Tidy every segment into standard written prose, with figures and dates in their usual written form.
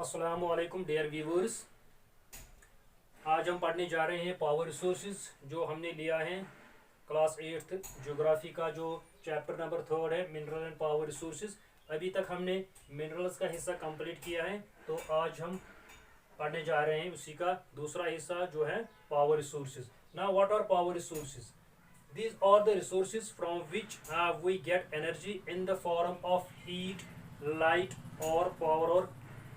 अस्सलाम वालेकुम dear viewers. आज हम पढ़ने जा रहे हैं पावर रिसोर्सेज, जो हमने लिया है क्लास 8th ज्योग्राफी का, जो चैप्टर नंबर 3 है, मिनरल एंड पावर रिसोर्सेज। अभी तक हमने मिनरल्स का हिस्सा कंप्लीट किया है, तो आज हम पढ़ने जा रहे हैं उसी का दूसरा हिस्सा, जो है power resources. Now what are power resources? These are the resources from which we get energy in the form of heat, light or power or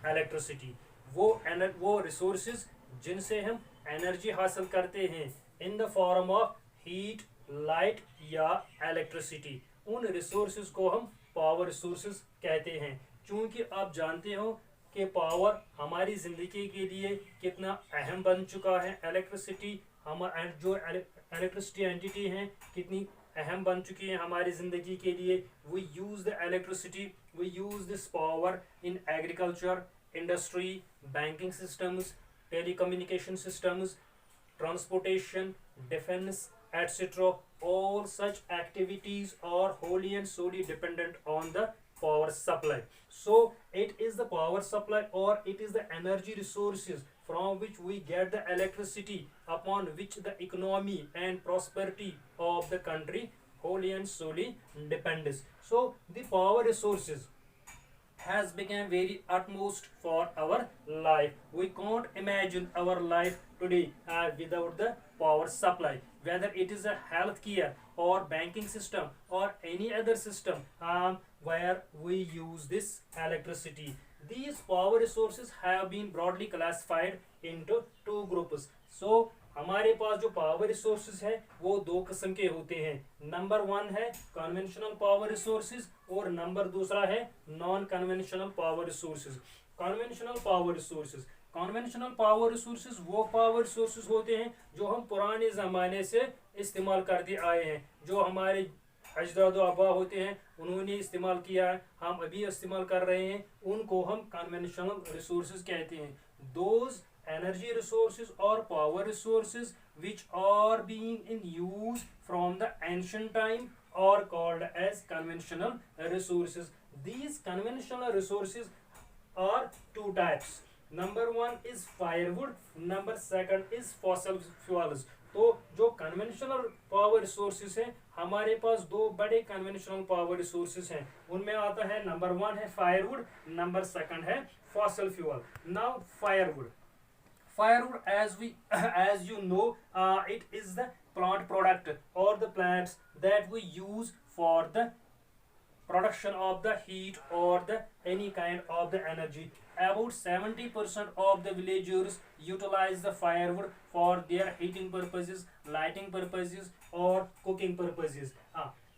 electricity. वो resources जिनसे हम एनर्जी हासिल करते हैं in the form of heat, light या electricity, उन resources को हम पावर रिसोर्सेज कहते हैं। क्योंकि आप जानते हो कि पावर हमारी ज़िंदगी के लिए कितना अहम बन चुका है। इलेक्ट्रिसिटी जो इलेक्ट्रिसिटी एंटिटी हैं कितनी अहम बन चुकी है हमारी ज़िंदगी के लिए। We use the electricity, we use this power in agriculture, industry, banking systems, telecommunication systems, transportation, defense, etc. All such activities are wholly and solely dependent on the power supply. So it is the power supply, or it is the energy resources from which we get the electricity, upon which the economy and prosperity of the country wholly and solely depends. So the power resources has become very utmost for our life. We can't imagine our life today without the power supply. Whether it is a healthcare or banking system or any other system where we use this electricity. These power resources have been broadly classified into two groups. So हमारे पास जो power resources है वो दो किस्म के होते हैं। Number 1 है कन्वेंशनल पावर रिसोर्सेज और नंबर दूसरा है non conventional power resources. Conventional power resources वो पावर रिसोर्सेज होते हैं जो हम पुराने ज़माने से इस्तेमाल करते आए हैं, जो हमारे अजदाद आबा होते हैं उन्होंने इस्तेमाल किया है, हम अभी इस्तेमाल कर रहे हैं, उनको हम कन्वेंशनल रिसोर्सेज कहते हैं। Those energy resources or power resources which are being in use from the ancient time are called as conventional resources. These conventional resources are two types. Number 1 is firewood, number 2 is fossil fuels. तो जो conventional power resources हैं, हमारे पास दो बड़े conventional power resources हैं। उनमें आता है नंबर 1 है फायरवुड, नंबर 2 है fossil fuel. Now firewood, as you know, it is the plant product or the plants that we use for the production of the heat or the any kind of the energy. About 70% of the villagers utilize the firewood for their heating purposes, lighting purposes or cooking purposes.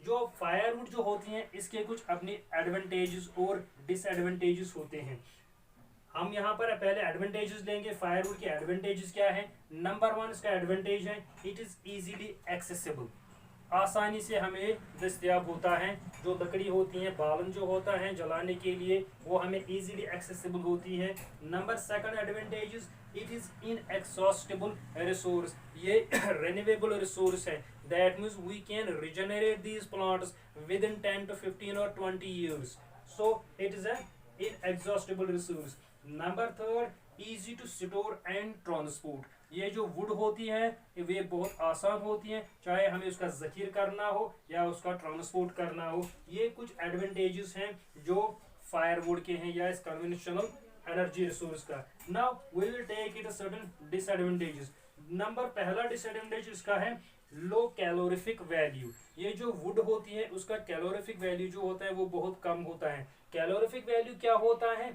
जो firewood जो होती हैं इसके कुछ अपने advantages और disadvantages होते हैं। हम यहाँ पर पहले एडवांटेजेस लेंगे। फायरवुड के एडवांटेजेस क्या है? नंबर 1 इसका एडवांटेज है इट इज इजीली एक्सेसिबल, आसानी से हमें दस्तयाब होता है। जो लकड़ी होती है, बालन जो होता है जलाने के लिए, वो हमें इजीली एक्सेसिबल होती है। Number 2 advantages it is inexhaustible resource, ये रिन्यूएबल रिसोर्स है। That means we can regenerate these plants within 10 to 15 or 20 years. So it is an inexhaustible resource. Number 3 easy to store and transport, ये जो would होती है वे बहुत आसान होती हैं, चाहे हमें उसका जखीर करना हो या उसका ट्रांसपोर्ट करना हो। ये कुछ एडवांटेजेस हैं जो फायरवुड के हैं या इस कन्वेंशनल एनर्जी रिसोर्स का। Now we will take it certain disadvantages. पहला डिसएडवांटेज इसका है लो कैलोरीफिक वैल्यू। ये जो वुड होती है उसका कैलोरीफिक वैल्यू जो होता है वो बहुत कम होता है। कैलोरीफिक वैल्यू क्या होता है?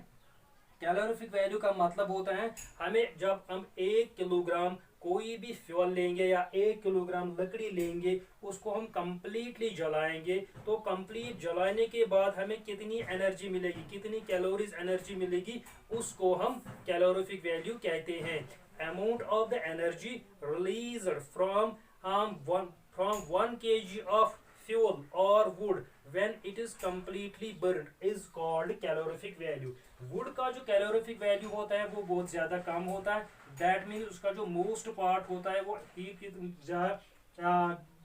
कैलोरीफिक वैल्यू का मतलब होता है हमें जब हम 1 किलोग्राम कोई भी फ्यूल लेंगे या 1 किलोग्राम लकड़ी लेंगे, उसको हम कंप्लीटली जलाएंगे, तो कंप्लीट जलाने के बाद हमें कितनी एनर्जी मिलेगी, कितनी कैलोरीज एनर्जी मिलेगी, उसको हम कैलोरीफिक वैल्यू कहते हैं। Amount of the energy released from 1 kg of fuel or wood when it is completely burned is called calorific value. Would का जो कैलोरीफिक वैल्यू होता है वो बहुत ज़्यादा कम होता है। दैट मीन्स उसका जो मोस्ट पार्ट होता है वो हीट की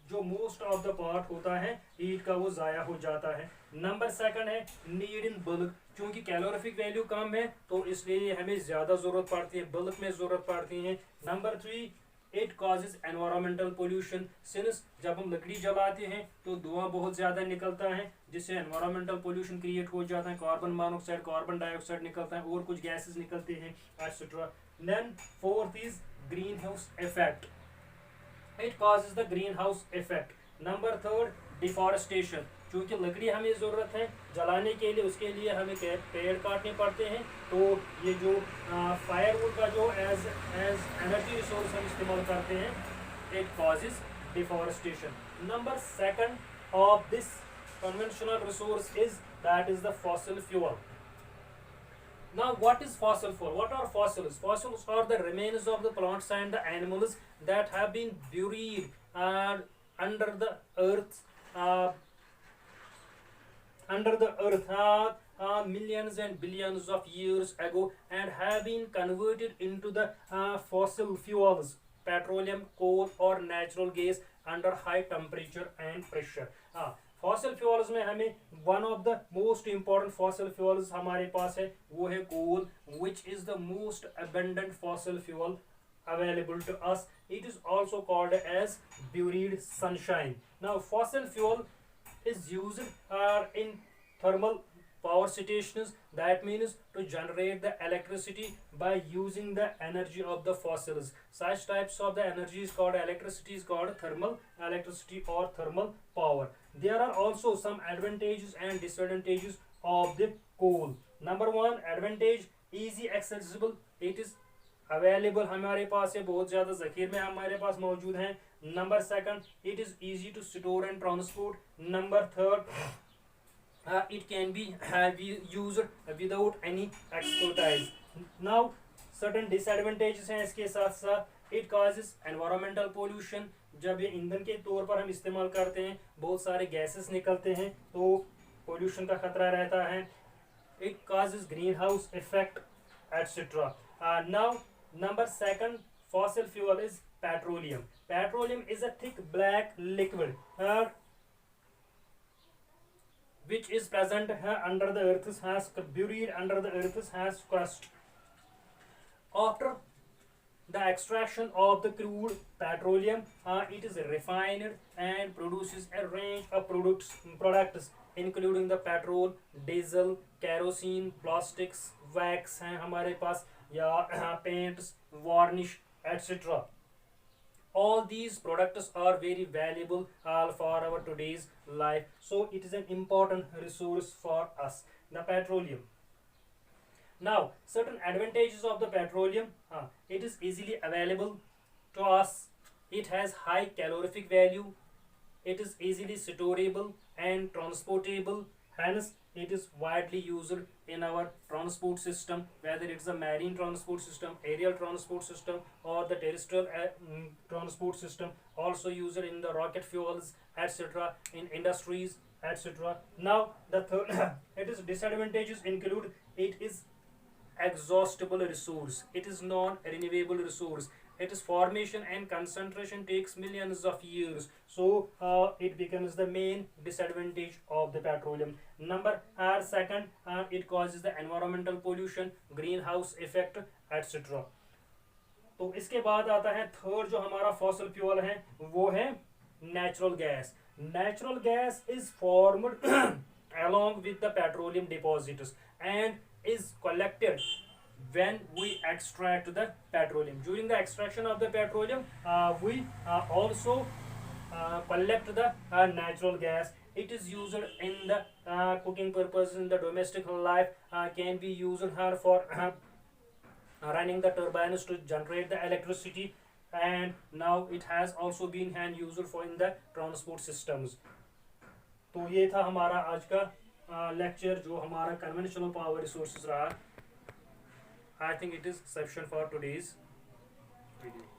जो मोस्ट ऑफ द पार्ट होता है हीट का वो ज़ाया हो जाता है। नंबर सेकंड है नीड इन बल्क, क्योंकि कैलोरीफिक वैल्यू कम है तो इसलिए हमें ज़्यादा ज़रूरत पड़ती है, बल्क में ज़रूरत पड़ती है। Number three it causes environmental pollution, since जब हम लकड़ी जलाते हैं तो धुआं बहुत ज़्यादा निकलता है जिससे एनवायरमेंटल पोल्यूशन क्रिएट हो जाता है, कार्बन मोनोऑक्साइड, कार्बन डाइऑक्साइड निकलता है और कुछ गैसेस निकलते हैं etcetera. Then fourth is green house effect, it causes the green house effect. Number third deforestation, क्योंकि लकड़ी हमें ज़रूरत है जलाने के लिए, उसके लिए हमें पेड़ काटने पड़ते हैं, तो ये जो फायरवुड का जो एज एनर्जी रिसोर्स हम इस्तेमाल करते हैं, it causes deforestation. Number second of this conventional resource is that is the fossil fuel. Now what is fossil fuel? What are fossils? Fossils are the remains of the plants and the animals that have been buried under the earth millions and billions of years ago and have been converted into the fossil fuels, petroleum, coal or natural gas under high temperature and pressure. Fossil fuels में हमें one of the most important fossil fuels हमारे पास है वो है coal, which is the most abundant fossil fuel available to us. It is also called as buried sunshine. Now fossil fuel is used in thermal power stations, that means to generate the electricity by using the energy of the fossils. Such types of the energy is called electricity, is called thermal electricity or thermal power. There are also some advantages and disadvantages of the coal. Number one advantage, easy accessible, it is available हमारे पास है, बहुत ज़्यादा ज़ख़ीर में हमारे पास मौजूद हैं। Number second, it is easy to store and transport. Number third, it can be used without any expertise. Now certain disadvantages हैं इसके साथ साथ, इट कॉजेज एनवायरमेंटल पोल्यूशन, जब ये ईंधन के तौर पर हम इस्तेमाल करते हैं बहुत सारे गैसेस निकलते हैं तो पोल्यूशन का खतरा रहता है। It causes green house effect etcetera. Now number second fossil fuel is petroleum. Petroleum is a thick black liquid which is present under the earth's has buried under the earth's has crust. After the extraction of the crude petroleum, it is refined and produces a range of products including the petrol, diesel, kerosene, plastics, wax हैं हमारे पास, या paints, varnish, etc. All these products are very valuable for our today's life, so it is an important resource for us, the petroleum. Now certain advantages of the petroleum, it is easily available to us, it has high calorific value, it is easily storable and transportable, hence it is widely used in our transport system, whether it's a marine transport system, aerial transport system or the terrestrial transport system, also used in the rocket fuels, etc., in industries, etc. Now the third it is disadvantages include, it is exhaustible resource, it is non-renewable resource, its formation and concentration takes millions of years, so it becomes the main disadvantage of the petroleum. Number second, it causes the environmental pollution, greenhouse effect, etc. तो इसके बाद आता है third जो हमारा fossil fuel है वो है natural gas. Natural gas is formed along with the petroleum deposits and is collected when we extract the petroleum. During the extraction of the petroleum, we also collect the natural gas. It is used in the cooking purpose in the domestic life, can be used for running the turbines to generate the electricity, and now it has also been used for in the transport systems. तो ये था हमारा आज का lecture जो हमारा conventional power resources रहा. I think it is sufficient for today's video.